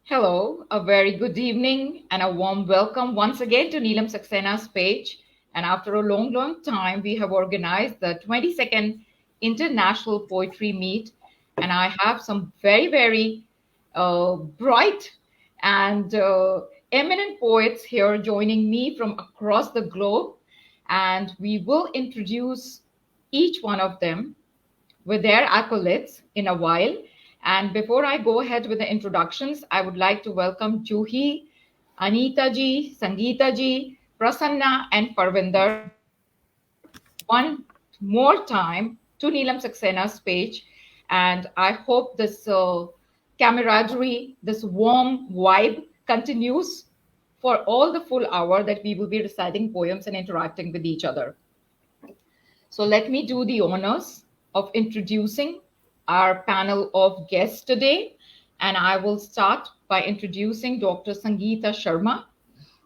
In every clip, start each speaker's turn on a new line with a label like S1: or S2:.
S1: Hello, a very good evening, and a warm welcome once again to Neelam Saxena's page. And after a long, long time, we have organized the 22nd International Poetry Meet. And I have some very bright and eminent poets here joining me from across the globe. And we will introduce each one of them with their accolades in a while. And before I go ahead with the introductions, I would like to welcome Juhi, Anita ji, Sangeeta ji, Prasanna, and Parvinder one more time to Neelam Saxena's page. And I hope this camaraderie, this warm vibe continues for all the full hour that we will be reciting poems and interacting with each other. So let me do the honors of introducing our panel of guests today. And I will start by introducing Dr. Sangeeta Sharma,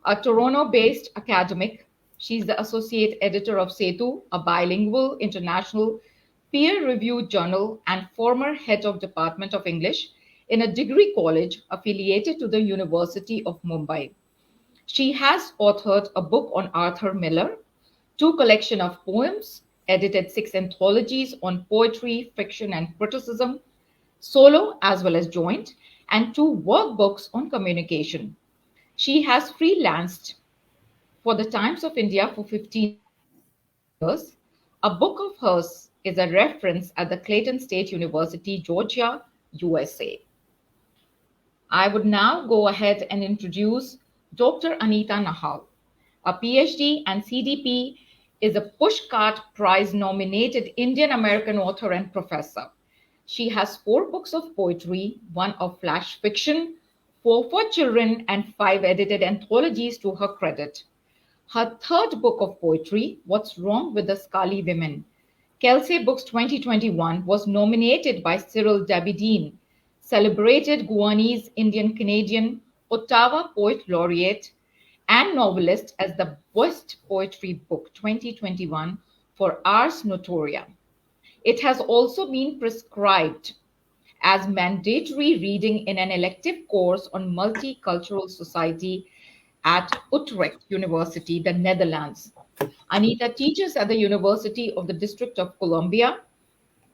S1: a Toronto-based academic. She's the associate editor of Setu, a bilingual international peer-reviewed journal, and former head of Department of English in a degree college affiliated to the University of Mumbai. She has authored a book on Arthur Miller, two collection of poems, edited six anthologies on poetry, fiction, and criticism, solo as well as joint, and two workbooks on communication. She has freelanced for the Times of India for 15 years. A book of hers is a reference at the Clayton State University, Georgia, USA. I would now go ahead and introduce Dr. Anita Nahal. A PhD and CDP is a Pushcart Prize nominated Indian American author and professor. She has four books of poetry, one of flash fiction, four for children, and five edited anthologies to her credit. Her third book of poetry, What's Wrong with the Scully Women, Kelsey Books 2021, was nominated by Cyril Dabydeen, celebrated Guyanese Indian Canadian Ottawa Poet Laureate and novelist, as the Best Poetry Book 2021 for Ars Notoria. It has also been prescribed as mandatory reading in an elective course on multicultural society at Utrecht University, the Netherlands. Anita teaches at the University of the District of Columbia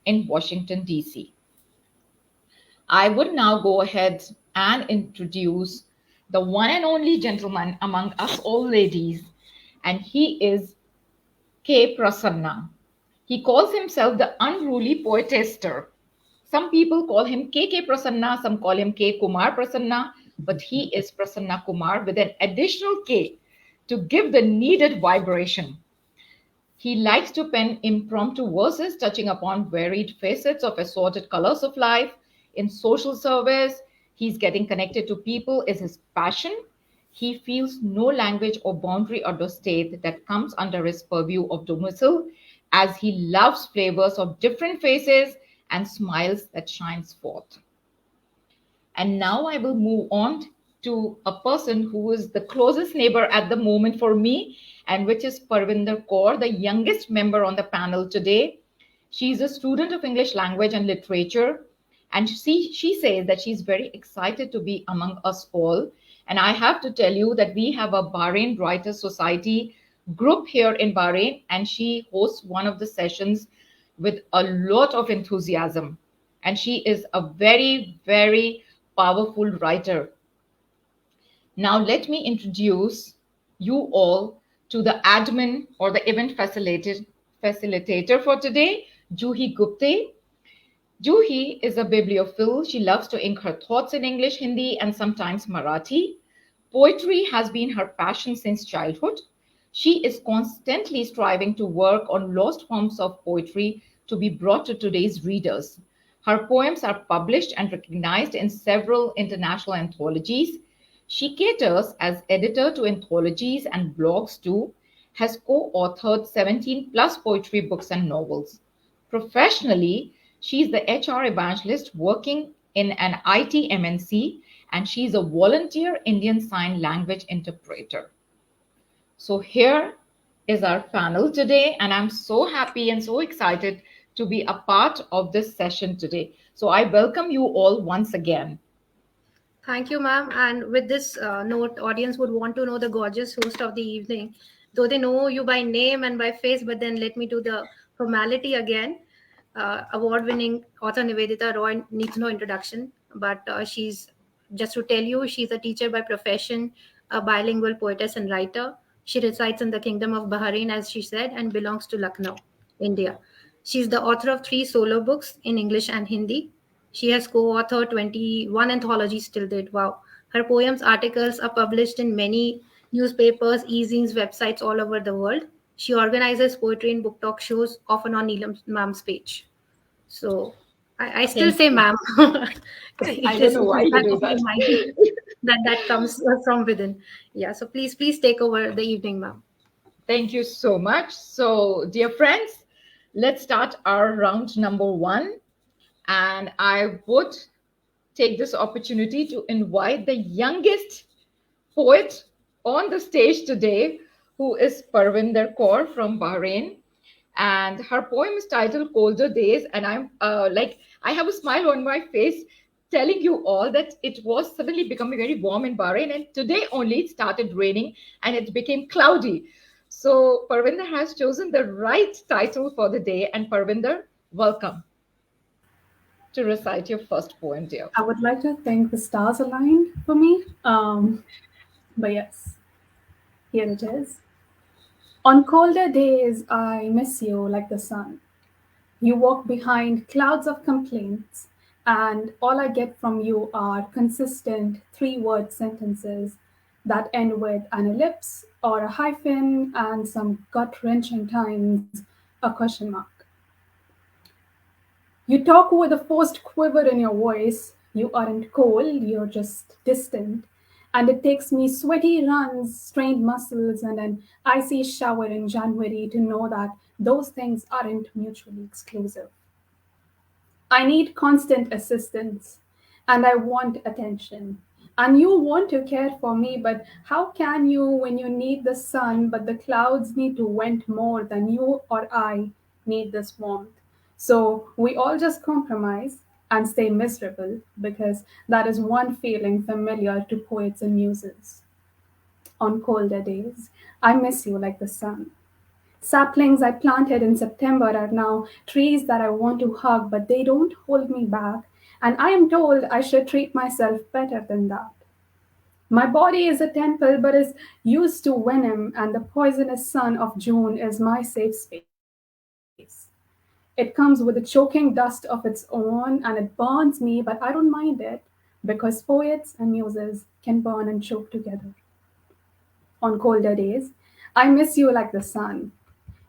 S1: in Washington, D.C. I would now go ahead and introduce the one and only gentleman among us all ladies, and he is K. Prasanna. He calls himself the unruly poetaster. Some people call him KK Prasanna, some call him K. Kumar Prasanna, but he is Prasanna Kumar with an additional K to give the needed vibration. He likes to pen impromptu verses touching upon varied facets of assorted colors of life. In social service, he's getting connected to people is his passion. He feels no language or boundary or the state that comes under his purview of domicile, as he loves flavors of different faces and smiles that shines forth. And now I will move on to a person who is the closest neighbor at the moment for me, and which is Parvinder Kaur, the youngest member on the panel today. She's a student of English language and literature, and she says that she's very excited to be among us all. And I have to tell you that we have a Bahrain Writers Society group here in Bahrain, and she hosts one of the sessions with a lot of enthusiasm. And she is a very powerful writer. Now, let me introduce you all to the admin or the event facilitator for today, Juhi Gupte. Juhi is a bibliophile. She loves to ink her thoughts in English, Hindi, and sometimes Marathi. Poetry has been her passion since childhood. She is constantly striving to work on lost forms of poetry to be brought to today's readers. Her poems are published and recognized in several international anthologies. She caters as editor to anthologies and blogs too, has co-authored 17 plus poetry books and novels. Professionally, she's the HR evangelist working in an IT MNC, and she's a volunteer Indian Sign Language interpreter. So here is our panel today, and I'm so happy and so excited to be a part of this session today. So I welcome you all once again.
S2: Thank you, ma'am. And with this note, audience would want to know the gorgeous host of the evening. Though they know you by name and by face, but then let me do the formality again. Award-winning author Nivedita Roy needs no introduction, but she's just to tell you, she's a teacher by profession, a bilingual poetess and writer. She resides in the Kingdom of Bahrain, as she said, and belongs to Lucknow, India. She's the author of three solo books in English and Hindi. She has co-authored 21 anthologies till date. Wow. Her poems, articles are published in many newspapers, e-zines, websites all over the world. She organizes poetry and book talk shows, often on Neelam ma'am's page. So I still
S1: Thank
S2: say
S1: you.
S2: ma'am.
S1: I
S2: It
S1: don't
S2: is
S1: know
S2: the
S1: why you
S2: feedback
S1: do
S2: of my
S1: that.
S2: mind that comes from within. Yeah. So please take over the evening, ma'am.
S1: Thank you so much. So, dear friends, let's start our round number one. And I would take this opportunity to invite the youngest poet on the stage today, who is Parvinder Kaur from Bahrain. And her poem is titled Colder Days. And I'm like, I have a smile on my face telling you all that it was suddenly becoming very warm in Bahrain. And today only it started raining and it became cloudy. So Parvinder has chosen the right title for the day. And Parvinder, welcome to recite your first poem, dear.
S3: I would like to think the stars aligned for me. But yes, here it is. On colder days, I miss you like the sun. You walk behind clouds of complaints, and all I get from you are consistent three-word sentences that end with an ellipse or a hyphen and some gut-wrenching times a question mark. You talk with a forced quiver in your voice. You aren't cold, you're just distant. And it takes me sweaty runs, strained muscles, and an icy shower in January to know that those things aren't mutually exclusive. I need constant assistance and I want attention. And you want to care for me, but how can you when you need the sun, but the clouds need to vent more than you or I need this warmth? So we all just compromise and stay miserable because that is one feeling familiar to poets and muses. On colder days, I miss you like the sun. Saplings I planted in September are now trees that I want to hug, but they don't hold me back. And I am told I should treat myself better than that. My body is a temple, but is used to venom, and the poisonous sun of June is my safe space. It comes with a choking dust of its own, and it burns me, but I don't mind it because poets and muses can burn and choke together. On colder days, I miss you like the sun.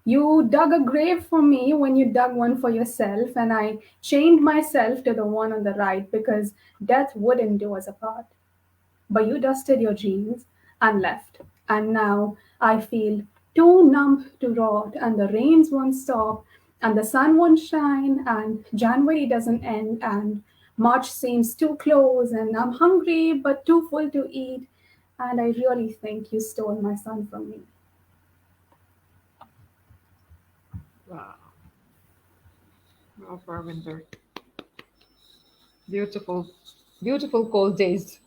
S3: You dug a grave for me when you dug one for yourself, and I chained myself to the one on the right because death wouldn't do us apart. But you dusted your jeans and left, and now I feel too numb to rot, and the rains won't stop, and the sun won't shine, and January doesn't end, and March seems too close, and I'm hungry but too full to eat, and I really think you stole my son from me.
S1: Wow. Wow, Parvinder. Beautiful, beautiful cold days.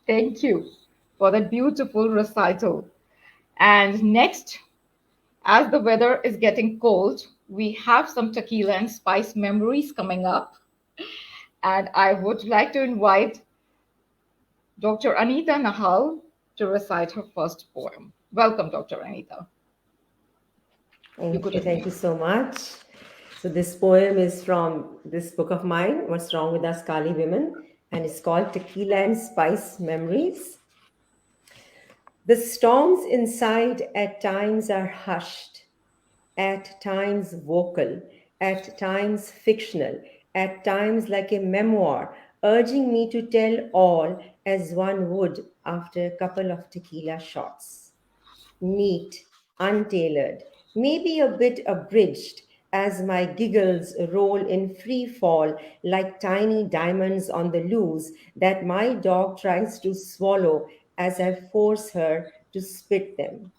S1: Thank you for that beautiful recital. And next, as the weather is getting cold, we have some tequila and spice memories coming up. And I would like to invite Dr. Anita Nahal to recite her first poem. Welcome, Dr. Anita. You good
S4: Thank you
S1: evening.
S4: so much. So this poem is from this book of mine, What's Wrong with Us Kali Women, and it's called Tequila and Spice Memories. The storms inside at times are hushed, at times vocal, at times fictional, at times like a memoir, urging me to tell all as one would after a couple of tequila shots. Neat, untailored, maybe a bit abridged as my giggles roll in free fall like tiny diamonds on the loose that my dog tries to swallow as I force her to spit them.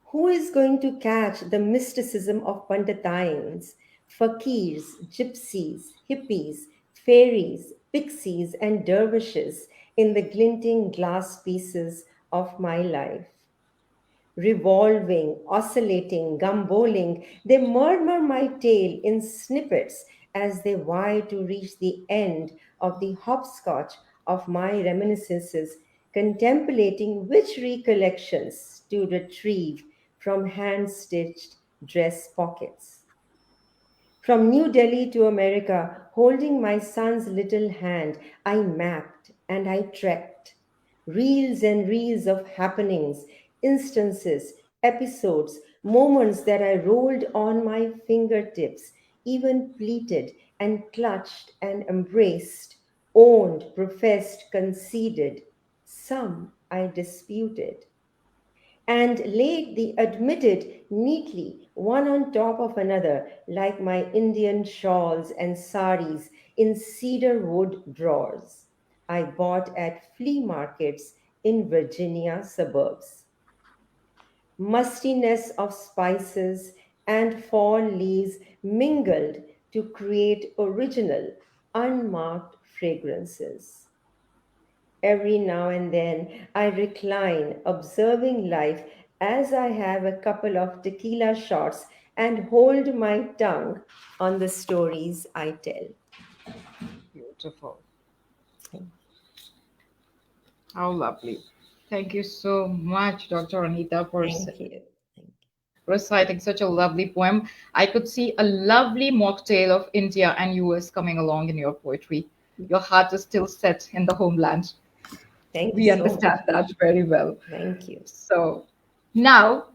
S4: Who is going to catch the mysticism of Panditains, fakirs, gypsies, hippies, fairies, pixies, and dervishes in the glinting glass pieces of my life. Revolving, oscillating, gamboling, they murmur my tale in snippets as they vie to reach the end of the hopscotch of my reminiscences, contemplating which recollections to retrieve from hand stitched dress pockets. From New Delhi to America, holding my son's little hand, I mapped and I trekked. Reels and reels of happenings, instances, episodes, moments that I rolled on my fingertips, even pleated and clutched and embraced, owned, professed, conceded. Some I disputed and laid the admitted neatly one on top of another like my Indian shawls and saris in cedar wood drawers I bought at flea markets in Virginia suburbs. Mustiness of spices and fall leaves mingled to create original, unmarked fragrances. Every now and then I recline, observing life as I have a couple of tequila shots and hold my tongue on the stories I tell.
S1: Beautiful. How lovely. Thank you so much, Dr. Anita, for
S4: Thank you.
S1: reciting such a lovely poem. I could see a lovely mocktail of India and US coming along in your poetry. Your heart is still set in the homeland.
S4: Thank you
S1: We
S4: so much.
S1: understand that very well.
S4: Thank you.
S1: So now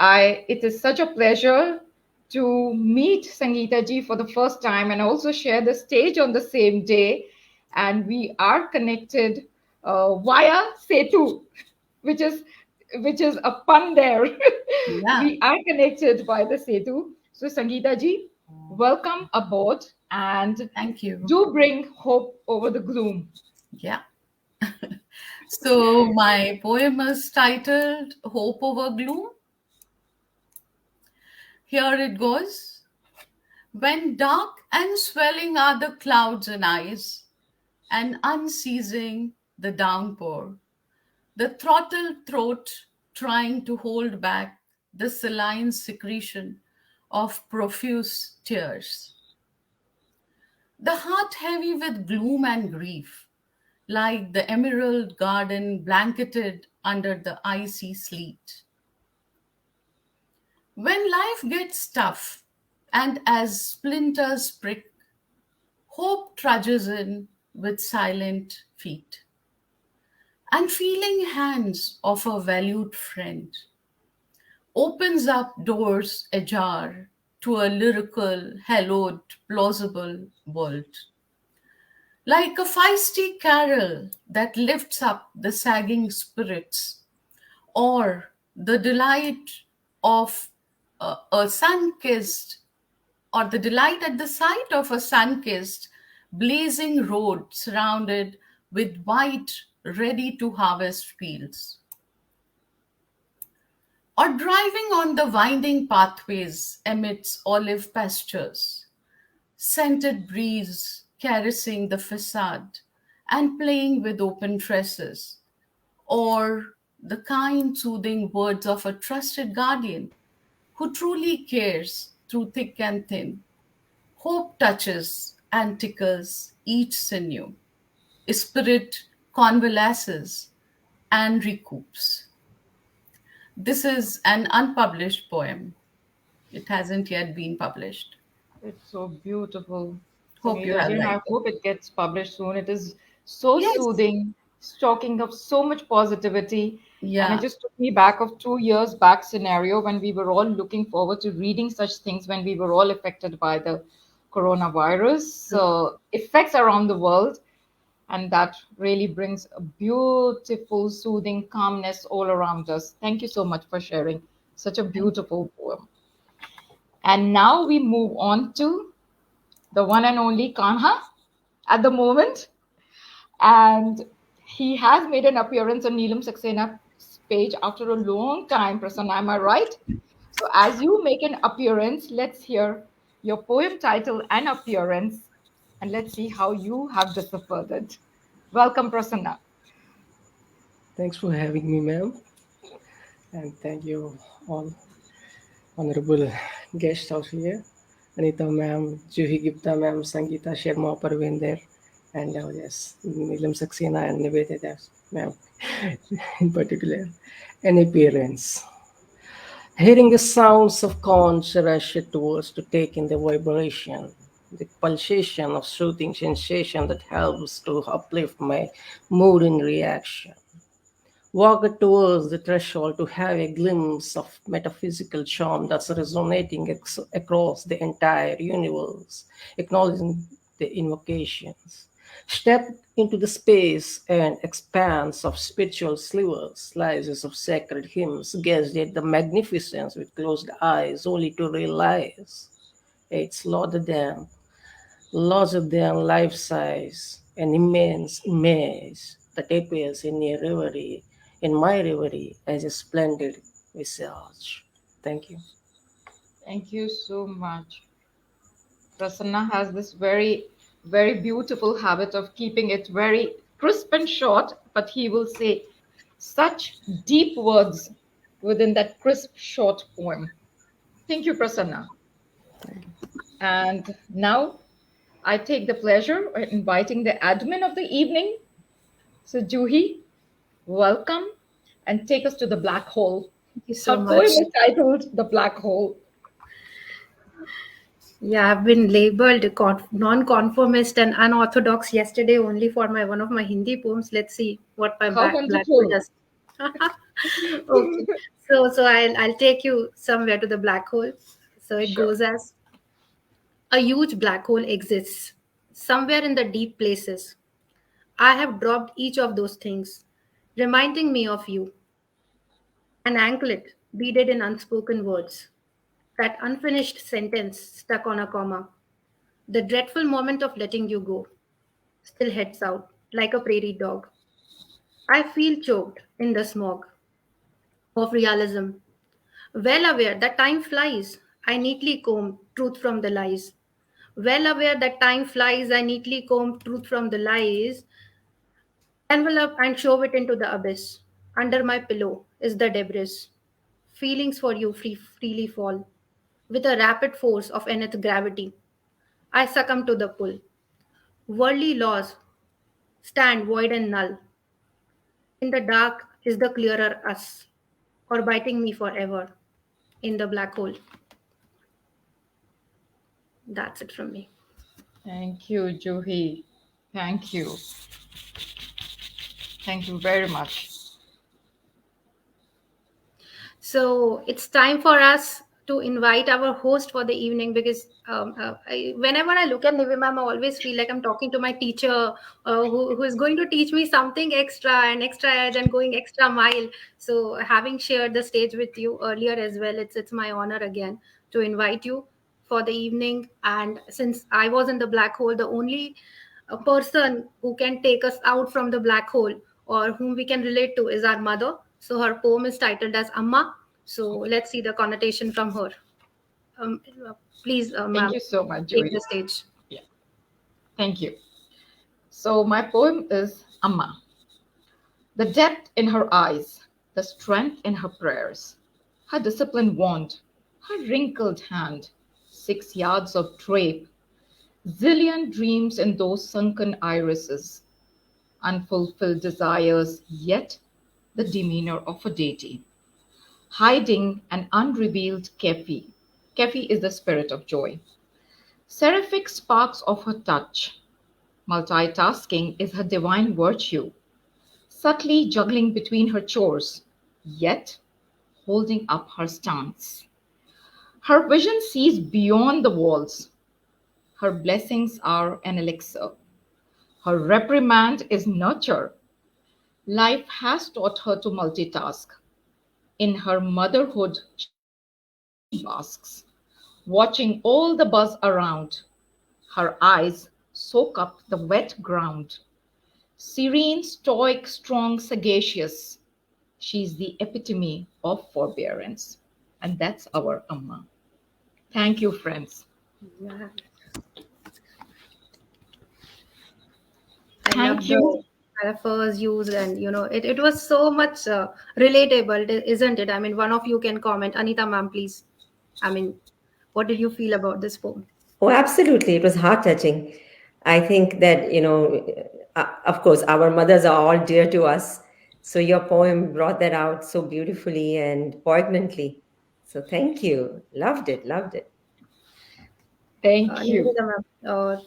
S1: it is such a pleasure to meet Sangeeta ji for the first time and also share the stage on the same day. And we are connected via Setu, which is which is a pun there.
S5: Yeah,
S1: We are connected by the Setu. So Sangeeta ji, welcome aboard and
S5: thank you.
S1: do bring hope over the gloom.
S5: Yeah. So my poem is titled Hope Over Gloom. Here it goes. When dark and swelling are the clouds and eyes, and unceasing the downpour, the throttled throat trying to hold back the saline secretion of profuse tears. The heart heavy with gloom and grief, like the emerald garden blanketed under the icy sleet. When life gets tough, and as splinters prick, hope trudges in with silent feet, and feeling hands of a valued friend opens up doors ajar to a lyrical, hallowed, plausible world. Like a feisty carol that lifts up the sagging spirits, or the delight of a sun kissed, or the delight at the sight of a sun kissed, blazing road surrounded with white, ready to harvest fields, or driving on the winding pathways amidst olive pastures, scented breeze caressing the facade and playing with open tresses, or the kind, soothing words of a trusted guardian who truly cares through thick and thin. Hope touches and tickles each sinew. Spirit convalesces and recoups. This is an unpublished poem. It hasn't yet been published.
S1: It's so beautiful,
S5: Hope you
S1: Sangeeta ji,
S5: have
S1: and I
S5: liked it.
S1: hope it gets published soon. It is so
S5: Yes.
S1: soothing, talking of so much positivity. And it
S5: Yeah.
S1: just took me back of 2 years back scenario when we were all looking forward to reading such things when we were all affected by the coronavirus effects around the world. And that really brings a beautiful, soothing calmness all around us. Thank you so much for sharing such a
S5: Thank you.
S1: beautiful poem. And now we move on to the one and only Kanha at the moment. And he has made an appearance on Neelam Saxena's page after a long time. Prasanna, am I right? So, as you make an appearance, let's hear your poem title and appearance. and let's see how you have deciphered it. Welcome, Prasanna.
S6: Thanks for having me, ma'am, and thank you all honorable guests out here. Anita ma'am, Juhi Gupta ma'am, Sangeeta Sharma, Parvinder, and yes, Neelam Saxena and Nivedita ma'am in particular. Any parents hearing the sounds of conch rush towards to take in the vibration, the pulsation of soothing sensation that helps to uplift my mood in reaction. Walk towards the threshold to have a glimpse of metaphysical charm that's resonating across the entire universe, acknowledging the invocations. Step into the space and expanse of spiritual slivers, slices of sacred hymns, gazed at the magnificence with closed eyes, only to realize it's larger than life size, an immense image that appears in my reverie as a splendid visage. Thank you.
S1: Thank you so much. Prasanna has this very, very beautiful habit of keeping it very crisp and short, but he will say such deep words within that crisp, short poem. Thank you, Prasanna. And now I take the pleasure of inviting the admin of the evening. So, Juhi, welcome and take us to the black hole.
S2: Thank you so
S1: Her poem
S2: much.
S1: is titled The Black Hole.
S2: Yeah, I've been labeled non-conformist and unorthodox yesterday only for my one of my Hindi poems. Let's see what my
S1: How
S2: black hole
S1: wonderful.
S2: does. Okay, so I'll take you somewhere to the black hole. So it
S1: Sure.
S2: goes as: a huge black hole exists somewhere in the deep places. I have dropped each of those things, reminding me of you. An anklet beaded in unspoken words. That unfinished sentence stuck on a comma. The dreadful moment of letting you go still heads out like a prairie dog. I feel choked in the smog of realism, well aware that time flies. I neatly comb truth from the lies. Well aware that time flies, I neatly comb truth from the lies, envelop and shove it into the abyss. Under my pillow is the debris. Feelings for you freely fall. With a rapid force of nth gravity, I succumb to the pull. Worldly laws stand void and null. In the dark is the clearer us, or biting me forever in the black hole. That's it from me.
S1: Thank you, Juhi. Thank you. Thank you very much.
S2: So it's time for us to invite our host for the evening because whenever I look at Nivi ma'am, I always feel like I'm talking to my teacher who is going to teach me something extra and extra edge and going extra mile. So having shared the stage with you earlier as well, it's my honor again to invite you for the evening. And since I was in the black hole, the only person who can take us out from the black hole or whom we can relate to is our mother. So her poem is titled as Amma. So let's see the connotation from her. Um, Please,
S1: Thank
S2: ma'am,
S1: you so much,
S2: take
S1: Juhi.
S2: the stage.
S1: Yeah, thank you. So, my poem is Amma. The depth in her eyes, the strength in her prayers, her disciplined wand, her wrinkled hand, 6 yards of drape, zillion dreams in those sunken irises, unfulfilled desires, yet the demeanor of a deity, hiding an unrevealed kefi. Kefi is the spirit of joy. Seraphic sparks of her touch. Multitasking is her divine virtue, subtly juggling between her chores, yet holding up her stance. Her vision sees beyond the walls. Her blessings are an elixir. Her reprimand is nurture. Life has taught her to multitask. In her motherhood, she basks, watching all the buzz around. Her eyes soak up the wet ground. Serene, stoic, strong, sagacious. She's the epitome of forbearance. And that's our Amma. Thank you, friends.
S2: Yeah.
S1: Thank you.
S2: the metaphors used, and it was so much relatable, isn't it? I mean, one of you can comment. Anita ma'am, please. I mean, what did you feel about this poem?
S4: Oh, absolutely. It was heart touching. I think that, of course, our mothers are all dear to us. So your poem brought that out so beautifully and poignantly. So thank you. Loved it. Loved it.
S1: Thank you.
S2: Nivedita ma'am,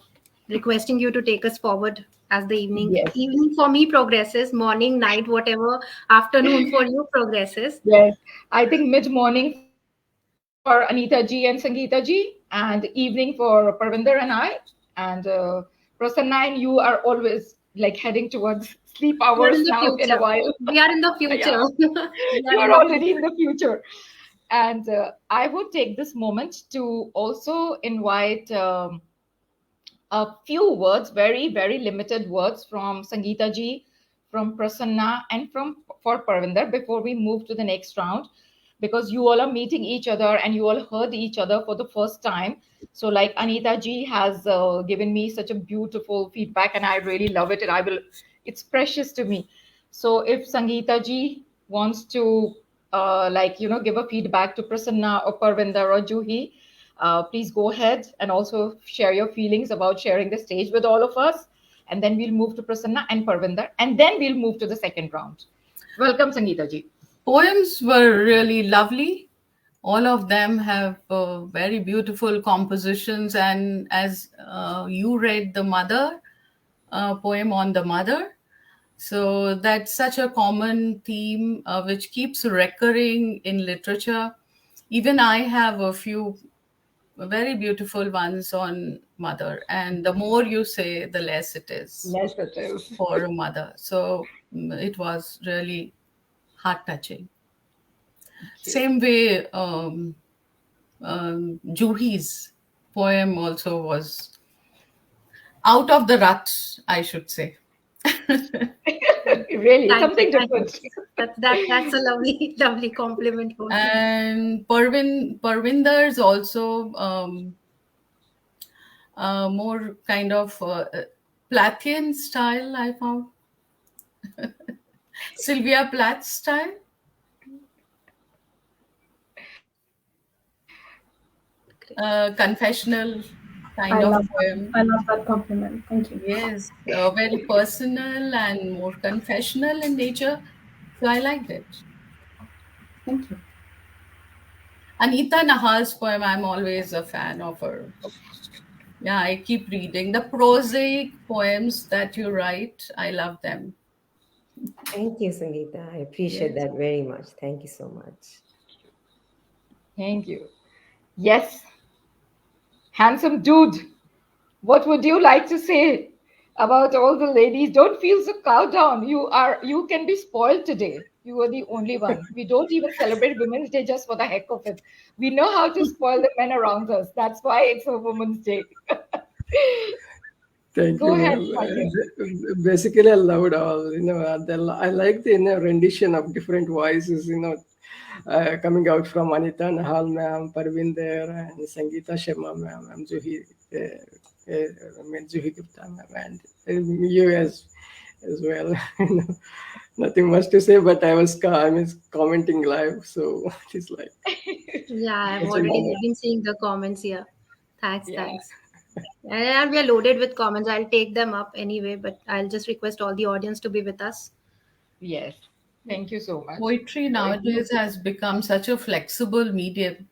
S2: requesting you to take us forward as the
S1: Yes.
S2: evening for me progresses, morning, night, whatever, afternoon for you progresses.
S1: Yes. I think mid-morning for Anita ji and Sangeeta ji, and evening for Parvinder and I. And Prasanna and you are always like heading towards sleep
S2: We are in
S1: hours
S2: the
S1: now in a
S2: future.
S1: while.
S2: We are in the
S1: Yeah,
S2: future. We are
S1: you
S2: in
S1: are
S2: the
S1: already
S2: future.
S1: in the future. And I would take this moment to also invite a few words, very, very limited words from Sangeeta ji, from Prasanna, and from for Parvinder before we move to the next round, because you all are meeting each other and you all heard each other for the first time. So, like Anita ji has given me such a beautiful feedback, and I really love it, and it's precious to me. So, if Sangeeta ji wants to, give a feedback to Prasanna or Parvinder or Juhi, please go ahead and also share your feelings about sharing the stage with all of us. And then we'll move to Prasanna and Parvinder, and then we'll move to the second round. Welcome, Sangeeta ji.
S5: Poems were really lovely. All of them have very beautiful compositions, and as you read the mother poem on the mother, so that's such a common theme which keeps recurring in literature. Even I have a few very beautiful ones on mother, and the more you say, the less it is
S1: Yes, it is.
S5: for a mother. So it was really heart touching.
S1: Thank you.
S5: Same way, Juhi's poem also was out of the rut, I should say.
S1: Really,
S2: Thank you.
S1: something
S2: Thank you.
S1: different.
S2: That's a lovely, lovely compliment for me.
S5: And Parvinder's also more kind of Plathian style, I found. Sylvia Plath style. Confessional kind of poem.
S3: I love that compliment. Thank you.
S5: Yes, very personal and more confessional in nature. So I liked it.
S3: Thank you.
S5: Anita Nahal's poem, I'm always a fan of her. Yeah, I keep reading. The prosaic poems that you write, I love them.
S4: Thank you, Sangeeta. I appreciate
S5: Yes.
S4: that very much. Thank you so much.
S1: Thank you. Yes, handsome dude. What would you like to say about all the ladies? Don't feel so cow down. You can be spoiled today. You are the only one. We don't even celebrate Women's Day just for the heck of it. We know how to spoil the men around us. That's why it's a Women's Day.
S6: Thank you,
S1: Go ahead,
S6: ma'am.
S1: my dear.
S6: Basically, I loved all. I like the rendition of different voices. Coming out from Anita Nahal, ma'am, Parvinder, and Sangeeta Sharma, ma'am, and Juhi, Juhi Gupta, ma'am, and you as well. Nothing much to say, but I was commenting live, so it's like
S2: Yeah, I've
S6: it's a
S2: already
S6: moment.
S2: been seeing the comments here. Thanks,
S1: Yeah.
S2: thanks. And we are loaded with comments. I'll take them up anyway, but I'll just request all the audience to be with us.
S1: Yes. Thank you so much.
S5: Poetry
S1: Very
S5: nowadays
S1: beautiful.
S5: has become such a flexible medium,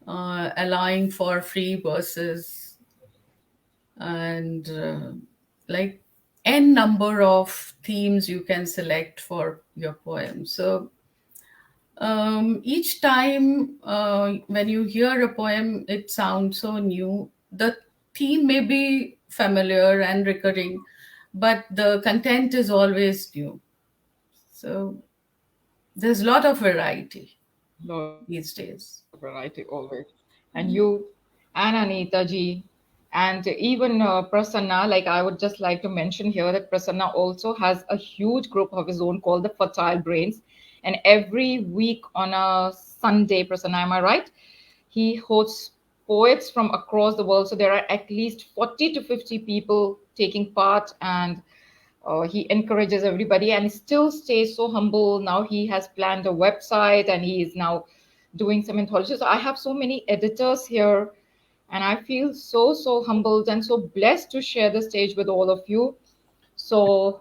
S5: allowing for free verses and like n number of themes you can select for your poem. So each time when you hear a poem, it sounds so new. The theme may be familiar and recurring, but the content is always new. So there's a lot of variety
S1: Lot of
S5: these
S1: variety
S5: days.
S1: always. And you and Anita ji and even Prasanna, like I would just like to mention here that Prasanna also has a huge group of his own called the Fertile Brains. And every week on a Sunday, Prasanna, am I right? He hosts poets from across the world. So there are at least 40 to 50 people taking part, and he encourages everybody and still stays so humble. Now he has planned a website and he is now doing some anthologies. So I have so many editors here, and I feel so, so humbled and so blessed to share the stage with all of you. So,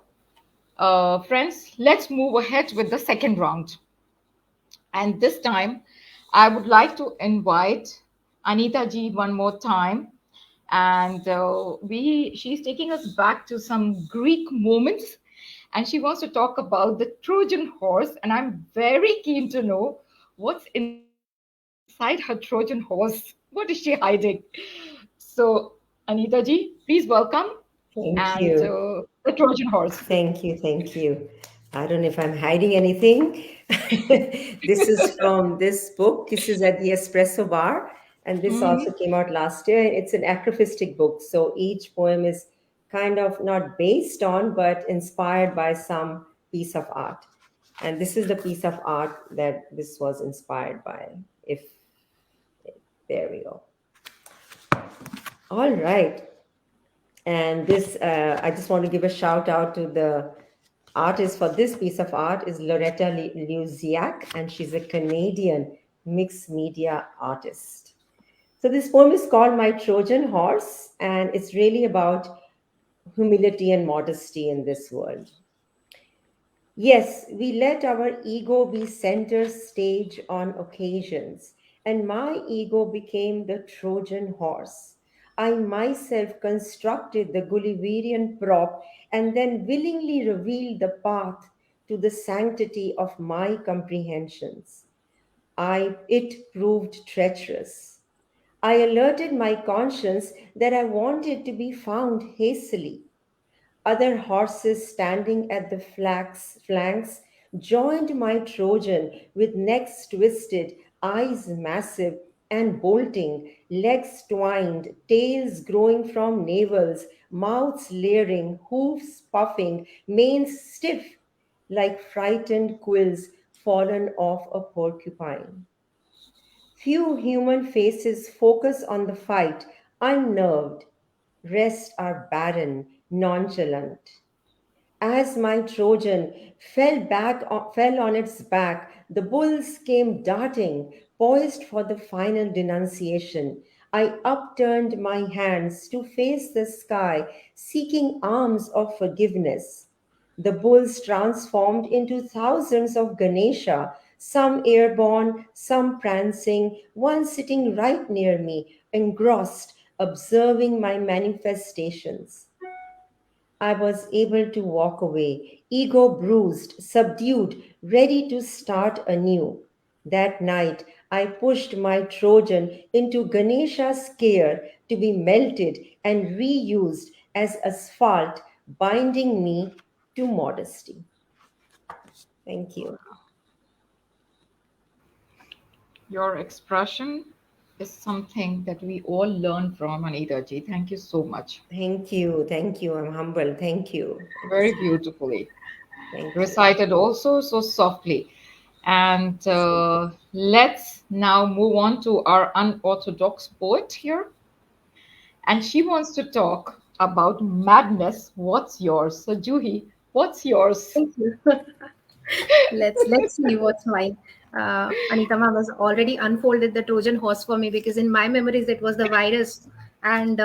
S1: friends, let's move ahead with the second round. And this time, I would like to invite Anita ji one more time. And she's taking us back to some Greek moments. And she wants to talk about the Trojan horse. And I'm very keen to know what's inside her Trojan horse. What is she hiding? So, Anita ji, please welcome and
S4: Thank you.
S1: the Trojan horse.
S4: Thank you. Thank you. I don't know if I'm hiding anything. This is from this book. This is at the Espresso Bar, and this also came out last year. It's an acrophistic book. So each poem is kind of not based on, but inspired by some piece of art. And this is the piece of art that this was inspired by. If there we go. All right. And this, I just want to give a shout out to the artist for this piece of art is Loretta Luziak, and she's a Canadian mixed media artist. So this poem is called My Trojan Horse, and it's really about humility and modesty in this world. Yes, we let our ego be center stage on occasions, and my ego became the Trojan horse. I myself constructed the Gulliverian prop and then willingly revealed the path to the sanctity of my comprehensions. It proved treacherous. I alerted my conscience that I wanted to be found hastily. Other horses standing at the flanks joined my Trojan with necks twisted, eyes massive and bolting, legs twined, tails growing from navels, mouths leering, hoofs puffing, manes stiff like frightened quills fallen off a porcupine. Few human faces focus on the fight, unnerved. Rest are barren, nonchalant. As my Trojan fell on its back, the bulls came darting, poised for the final denunciation. I upturned my hands to face the sky, seeking arms of forgiveness. The bulls transformed into thousands of Ganesha, some airborne, some prancing, one sitting right near me, engrossed, observing my manifestations. I was able to walk away, ego bruised, subdued, ready to start anew. That night, I pushed my Trojan into Ganesha's care to be melted and reused as asphalt, binding me to modesty. Thank you.
S1: Your expression is something that we all learn from, Anita ji. Thank you so much.
S4: Thank you. Thank you. I'm humble. Thank you.
S1: Very beautifully
S4: Thank you.
S1: recited, also so softly. And let's now move on to our unorthodox poet here. And she wants to talk about madness. What's yours? So, Juhi, what's yours?
S2: Thank you. Let's see what's mine. Anita ma'am has already unfolded the Trojan horse for me because in my memories it was the virus. And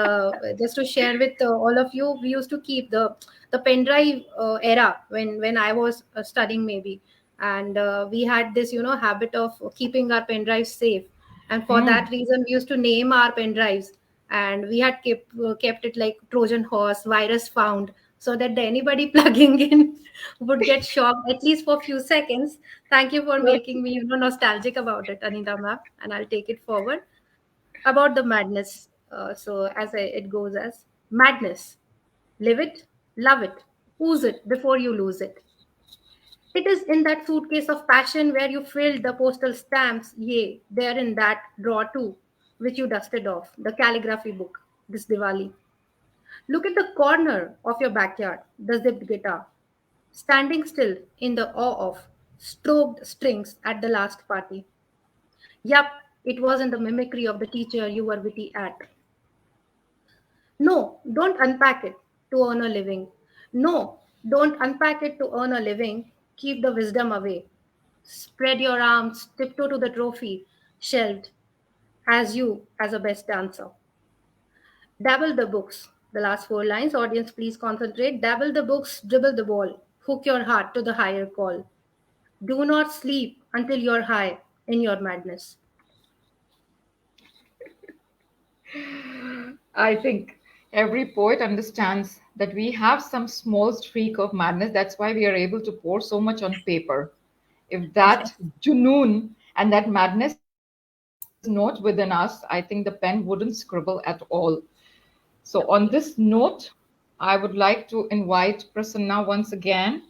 S2: just to share with all of you, we used to keep the pen drive era when I was studying maybe, and we had this habit of keeping our pen drives safe. And for that reason, we used to name our pen drives, and we had kept it like Trojan horse, virus found, so that anybody plugging in would get shocked at least for a few seconds. Thank you for making me nostalgic about it, Anita ma'am, and I'll take it forward about the madness. It goes as madness: live it, love it, ooze it before you lose it. It is in that suitcase of passion where you filled the postal stamps, yea, there in that drawer too, which you dusted off, the calligraphy book, this Diwali. Look at the corner of your backyard, the zipped guitar, standing still in the awe of stroked strings at the last party. Yup, It was in the mimicry of the teacher you were witty at. No, don't unpack it to earn a living. No, don't unpack it to earn a living. Keep the wisdom away. Spread your arms, tiptoe to the trophy, shelved, as you as a best dancer. Dabble the books. The last four lines, audience, please concentrate. Dabble the books, dribble the ball. Hook your heart to the higher call. Do not sleep until you're high in your madness.
S1: I think every poet understands that we have some small streak of madness. That's why we are able to pour so much on paper. If that junoon and that madness is not within us, I think the pen wouldn't scribble at all. So, on this note, I would like to invite Prasanna once again.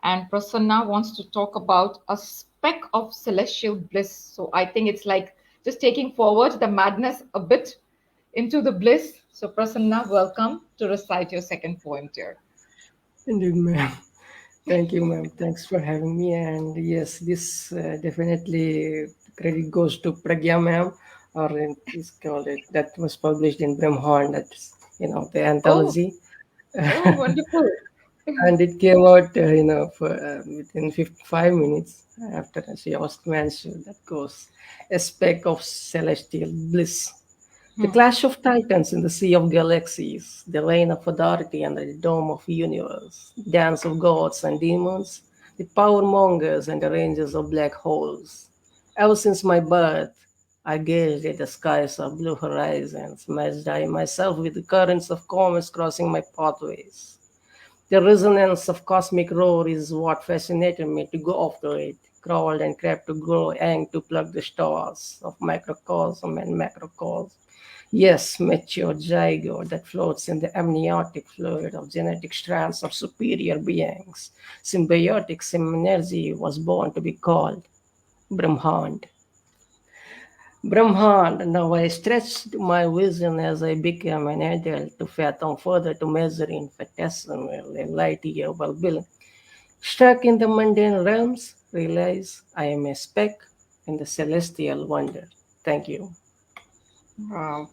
S1: And Prasanna wants to talk about a speck of celestial bliss. So, I think it's like just taking forward the madness a bit into the bliss. So, Prasanna, welcome to recite your second poem, dear.
S6: Indeed, ma'am. Thank you, ma'am. Thanks for having me. And yes, this definitely credit goes to Pragya, ma'am, or it's called it that was published in Brahman. That's the
S1: Oh,
S6: anthology,
S1: oh, wonderful.
S6: and it came out for within 55 minutes after she was mentioned. That goes a speck of celestial bliss. The
S1: Hmm.
S6: clash of titans in the sea of galaxies, the reign of authority under the dome of universe, dance of gods and demons, the power mongers and the rangers of black holes. Ever since my birth, I gazed at the skies of blue horizons, matched I myself with the currents of comets crossing my pathways. The resonance of cosmic roar is what fascinated me to go after it, crawled and crept to grow, and to plug the stars of microcosm and macrocosm. Yes, mature zygote that floats in the amniotic fluid of genetic strands of superior beings. Symbiotic synergy was born to be called Brahmand. Brahmand, now I stretched my vision as I became an adult to fathom further to measure infinitesimal and light year well being. Stuck in the mundane realms, realize I am a speck in the celestial wonder. Thank you.
S1: Wow.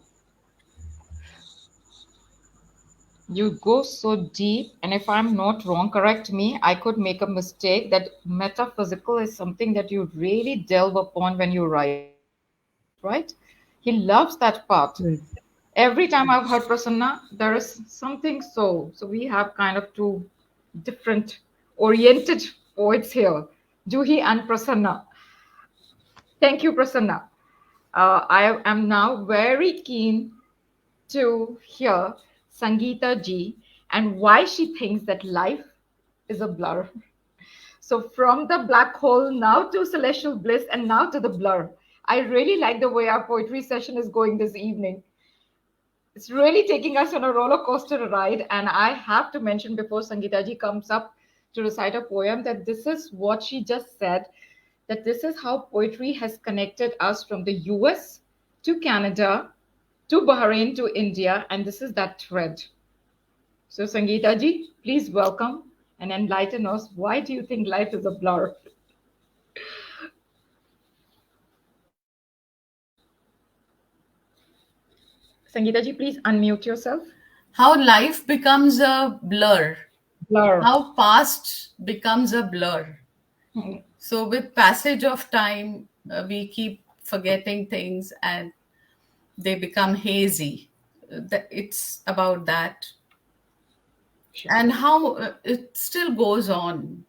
S1: You go so deep, and if I'm not wrong, correct me, I could make a mistake that metaphysical is something that you really delve upon when you write, right? He loves that part.
S6: Right.
S1: Every time I've heard Prasanna, there is something so. So we have kind of two different oriented poets here, Juhi and Prasanna. Thank you, Prasanna. I am now very keen to hear Sangeeta ji and why she thinks that life is a blur. So, from the black hole now to celestial bliss and now to the blur. I really like the way our poetry session is going this evening. It's really taking us on a roller coaster ride. And I have to mention before Sangeeta ji comes up to recite a poem that this is what she just said, that this is how poetry has connected us from the US to Canada to Bahrain to India, and this is that thread. So, Sangeeta ji, please welcome and enlighten us. Why do you think life is a blur? Sangeeta ji, please unmute yourself.
S5: How life becomes a blur,
S1: Blur.
S5: how past becomes a blur.
S1: Hmm.
S5: So, with passage of time, we keep forgetting things and they become hazy. It's about that.
S1: Sure.
S5: And how it still goes on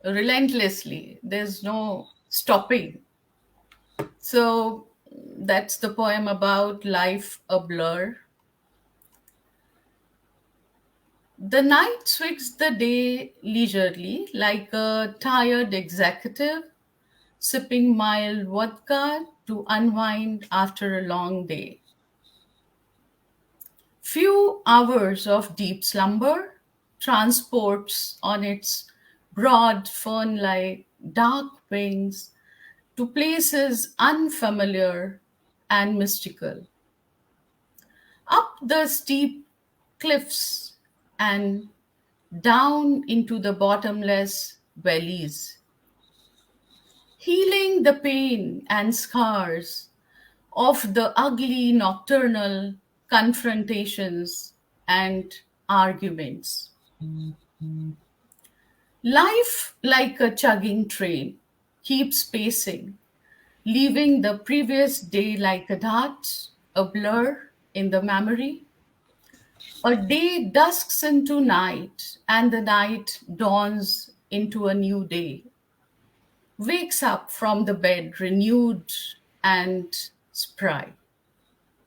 S5: relentlessly. There's no stopping. So, that's the poem about life a blur. The night swigs the day leisurely, like a tired executive sipping mild vodka to unwind after a long day. Few hours of deep slumber transports on its broad fern like dark wings to places unfamiliar and mystical. Up the steep cliffs and down into the bottomless valleys. healing the pain and scars of the ugly nocturnal confrontations and arguments. Life, like a chugging train, keeps pacing, leaving the previous day like a dart, a blur in the memory. A day dusks into night, and the night dawns into a new day. Wakes up from the bed renewed and spry.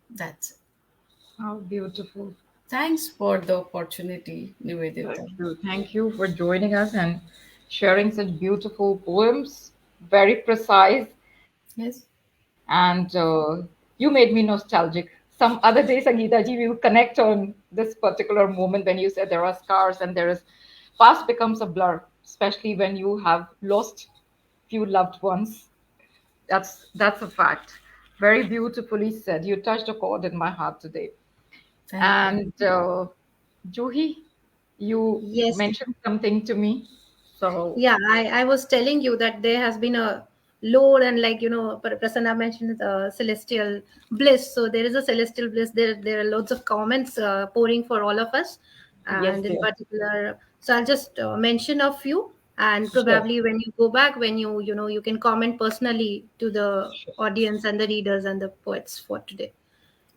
S5: That's it.
S1: How beautiful.
S5: Thanks for the opportunity,
S1: Thank
S5: Nivedita.
S1: you. Thank you for joining us and sharing such beautiful poems, very precise.
S5: Yes.
S1: And you made me nostalgic. Some other day, Sangeeta ji, we will connect on this particular moment when you said there are scars and there is past becomes a blur, especially when you have lost few loved ones. That's a fact. Very beautifully said. You touched a chord in my heart today.
S5: Thank you.
S1: And Juhi, you
S2: Yes.
S1: mentioned something to me. So
S2: Yeah, I was telling you that there has been a load, and like Prasanna mentioned celestial bliss. So there is a celestial bliss. There are loads of comments pouring for all of us,
S1: yes,
S2: and in
S1: dear.
S2: particular, so I'll just mention a few, and
S1: Sure.
S2: probably when you go back, when you can comment personally to the
S1: Sure.
S2: audience and the readers and the poets for today.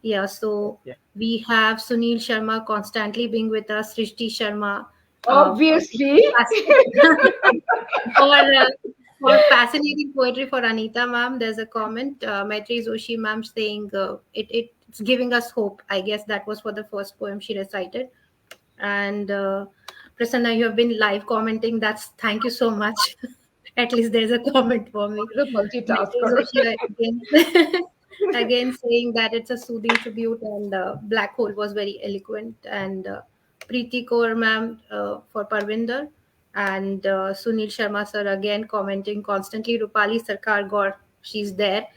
S2: Yeah, so
S1: Yeah.
S2: we have Sunil Sharma constantly being with us, Srishti Sharma, for
S1: Obviously.
S2: for uh, for fascinating poetry for Anita ma'am. There's a comment, Maitri Joshi ma'am saying it's giving us hope. I guess that was for the first poem she recited. And Prasanna, you have been live commenting. That's Thank you so much. At least there's a comment for me.
S1: Always a
S2: Maitri
S1: multitasker.
S2: Joshi again, again saying that it's a soothing tribute, and Black Hole was very eloquent. And Preeti Kaur ma'am for Parvinder, and Sunil Sharma sir again commenting constantly. Rupali Sarkar Gaur, she's there.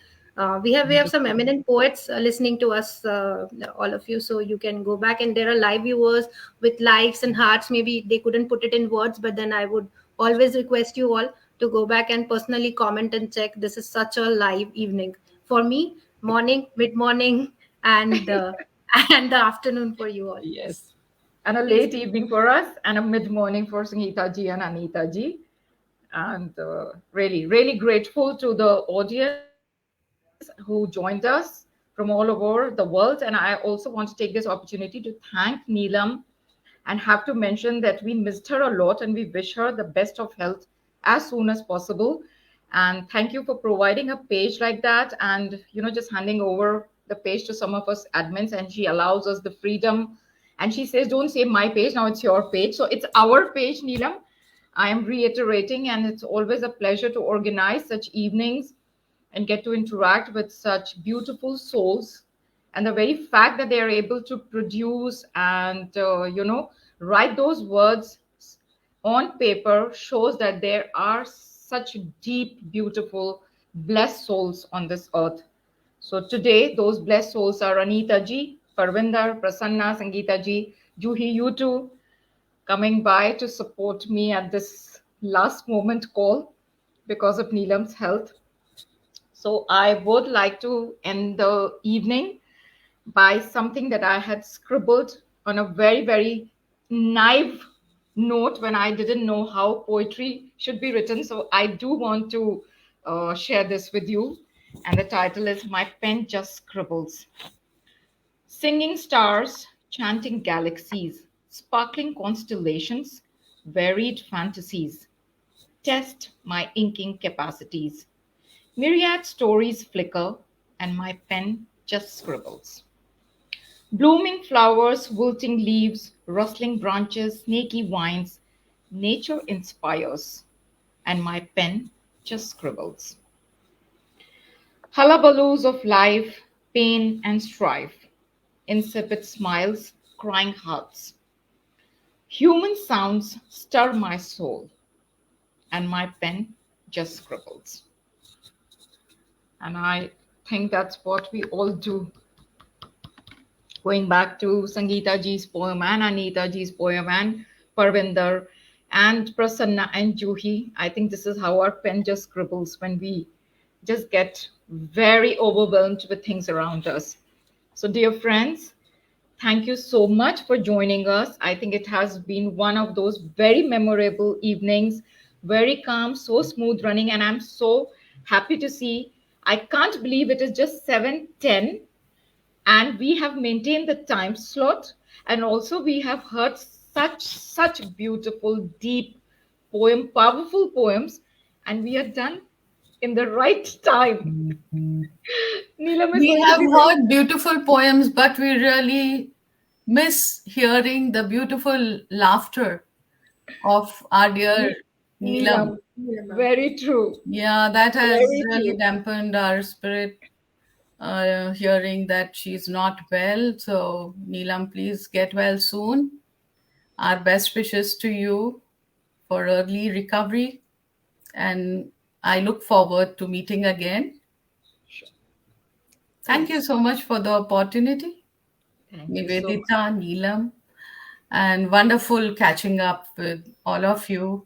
S2: We have some eminent poets listening to us, all of you. So you can go back, and there are live viewers with likes and hearts. Maybe they couldn't put it in words, but then I would always request you all to go back and personally comment and check. This is such a live evening for me. Morning, mid morning, and and the afternoon for you all.
S1: Yes. And a
S2: Please.
S1: late evening for us and a mid morning for Sangeeta ji and Anita ji. And really, really grateful to the audience who joined us from all over the world. And I also want to take this opportunity to thank Neelam and have to mention that we missed her a lot and we wish her the best of health as soon as possible. And thank you for providing a page like that and just handing over the page to some of us admins, and she allows us the freedom, and she says don't say my page, now it's your page. So it's our page, Neelam. I am reiterating, and it's always a pleasure to organize such evenings and get to interact with such beautiful souls. And the very fact that they are able to produce and write those words on paper shows that there are such deep, beautiful, blessed souls on this earth. So today, those blessed souls are Anita ji, Parvinder, Prasanna, Sangeeta ji, Juhi, you too, coming by to support me at this last moment call because of Neelam's health. So I would like to end the evening by something that I had scribbled on a very, very naive note when I didn't know how poetry should be written. So I do want to share this with you. And the title is My Pen Just Scribbles. Singing stars, chanting galaxies, sparkling constellations, varied fantasies. Test my inking capacities. Myriad stories flicker, and my pen just scribbles. Blooming flowers, wilting leaves, rustling branches, snaky vines. Nature inspires, and my pen just scribbles. Hullabaloos of life, pain and strife, insipid smiles, crying hearts. Human sounds stir my soul, and my pen just scribbles. And I think that's what we all do. Going back to Sangeeta ji's poem and Anita ji's poem and Parvinder, and Prasanna and Juhi. I think this is how our pen just scribbles when we just get very overwhelmed with things around us. So, dear friends, thank you so much for joining us. I think it has been one of those very memorable evenings, very calm, so smooth running, and I'm so happy to see. I can't believe it is just 7:10 and we have maintained the time slot, and also we have heard such beautiful, deep powerful poems, and we are done in the right time. Neelam is
S5: We
S1: going to
S5: have
S1: be
S5: heard beautiful poems, but we really miss hearing the beautiful laughter of our dear
S1: Neelam.
S5: Neelam.
S1: Very true.
S5: Yeah, that has
S1: Very
S5: really
S1: true.
S5: dampened our spirit, hearing that she's not well. So, Neelam, please get well soon. Our best wishes to you for early recovery, and I look forward to meeting again. Thank you
S1: Yes.
S5: so much for the opportunity,
S1: Thank you so much.
S5: Nivedita, Neelam, and wonderful catching up with all of you,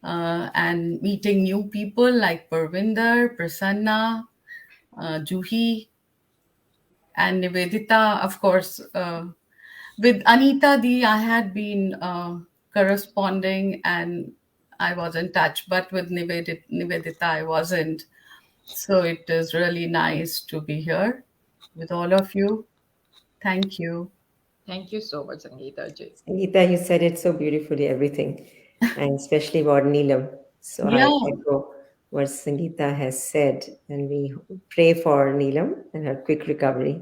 S5: and meeting new people like Parvinder, Prasanna, Juhi, and Nivedita. Of course, with Anita Di, I had been corresponding and I was in touch, but with Nivedita, I wasn't. So it is really nice to be here with all of you. Thank you.
S1: Thank you so much, Sangeeta ji.
S4: Sangeeta, you said it so beautifully, everything, and especially about Neelam. So
S5: Yeah,
S4: I echo what Sangeeta has said, and we pray for Neelam and her quick recovery.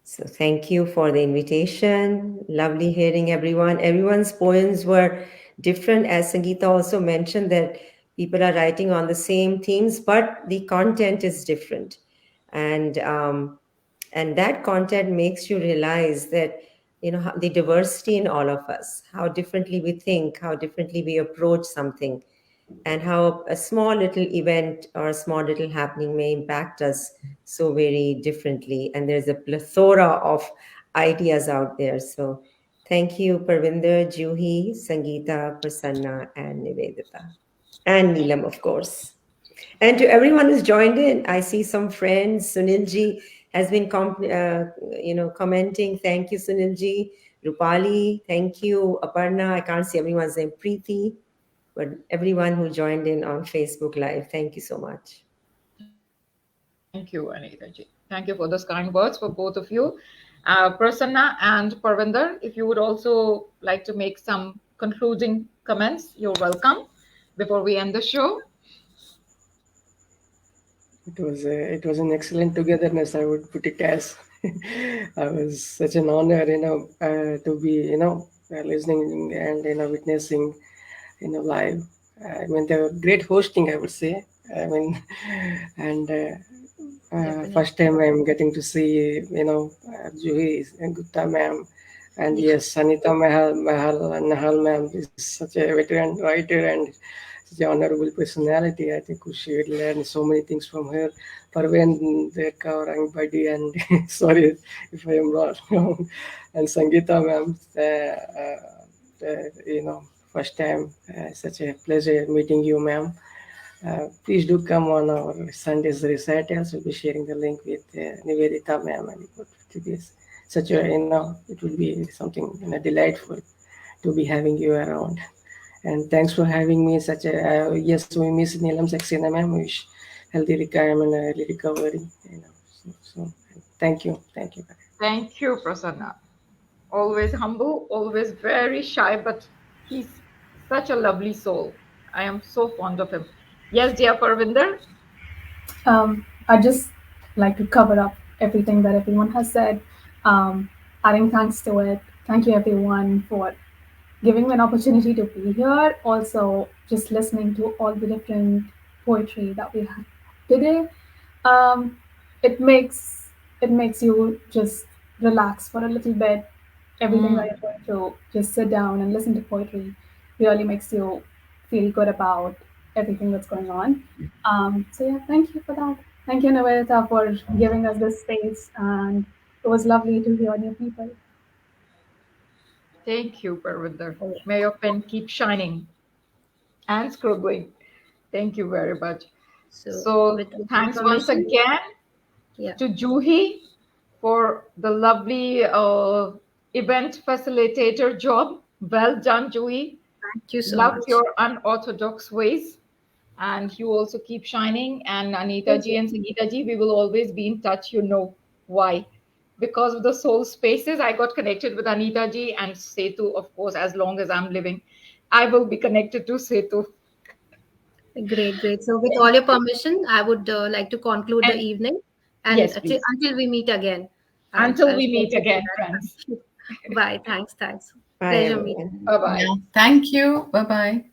S4: So thank you for the invitation. Lovely hearing everyone. Everyone's poems were different, as Sangeeta also mentioned that people are writing on the same themes, but the content is different, and and that content makes you realize that the diversity in all of us, how differently we think, how differently we approach something, and how a small little event or a small little happening may impact us so very differently. And there's a plethora of ideas out there. So thank you, Parvinder, Juhi, Sangeeta, Prasanna, and Nivedita. And Neelam, of course. And to everyone who's joined in, I see some friends. Sunilji has been commenting. Thank you, Sunilji. Rupali, thank you. Aparna, I can't see everyone's name. Preeti, but everyone who joined in on Facebook Live, thank you so much.
S1: Thank you, Anita ji. Thank you for those kind words for both of you. Prasanna and Parvinder, if you would also like to make some concluding comments, you're welcome before we end the show.
S6: It was an excellent togetherness. I would put it as. I was such an honor, to be listening and witnessing live. I mean, they were great hosting, I would say. I mean, and first
S1: Definitely.
S6: time I'm getting to see Juhi Gupta ma'am, and
S1: Yeah.
S6: yes, Anita Nahal ma'am is such a veteran writer and such an honorable personality. I think we should learn so many things from her. Parvinder Kaurang Buddy, and sorry if I am wrong, and Sangeeta ma'am. First time, such a pleasure meeting you, ma'am. Please do come on our Sunday's recitals. We'll be sharing the link with Nivedita, ma'am, and it would be such a it would be something delightful to be having you around. And thanks for having me. Such a yes, we miss Neelam Saxena, ma'am. Wish healthy retirement and early recovery. So thank you.
S1: Thank you, Prasanna. Always humble, always very shy, but he's such a lovely soul. I am so fond of him. Yes, dear Parvinder.
S3: I just like to cover up everything that everyone has said, um, adding thanks to it. Thank you, everyone, for giving me an opportunity to be here. Also, just listening to all the different poetry that we had today. Um, it makes it makes you just relax for a little bit. Everything that
S1: Mm,
S3: you're going through, just sit down and listen to poetry. Really makes you feel good about everything that's going on. So yeah, thank you for that. Thank you, Nivedita, for giving us this space, and it was lovely to hear new people.
S1: Thank you, Parvinder.
S2: Oh,
S1: May your pen keep shining and scribbling. Thank you very much.
S2: so
S1: So,
S2: with your
S1: thanks once
S2: permission,
S1: again
S2: yeah.
S1: to Juhi for the lovely event facilitator job. Well done, Juhi.
S2: Thank you so
S1: Loved
S2: much.
S1: your unorthodox ways. And you also keep shining. And Anita
S3: Thank
S1: ji
S3: you.
S1: and Sangeeta ji, we will always be in touch. You know why? Because of the soul spaces, I got connected with Anita ji and Setu, of course, as long as I'm living. I will be connected to Setu.
S2: Great, great. So, with all your permission, I would like to conclude the
S1: And
S2: evening, and
S1: yes, please.
S2: until we meet again,
S1: Until
S2: I'll
S1: we
S2: shortly
S1: meet
S2: do
S1: again,
S2: that.
S1: friends.
S2: Thank you. Bye. Thanks. Thanks.
S4: Bye,
S2: Pleasure meeting.
S4: everyone.
S1: Bye bye.
S5: Yeah. Thank you. Bye bye.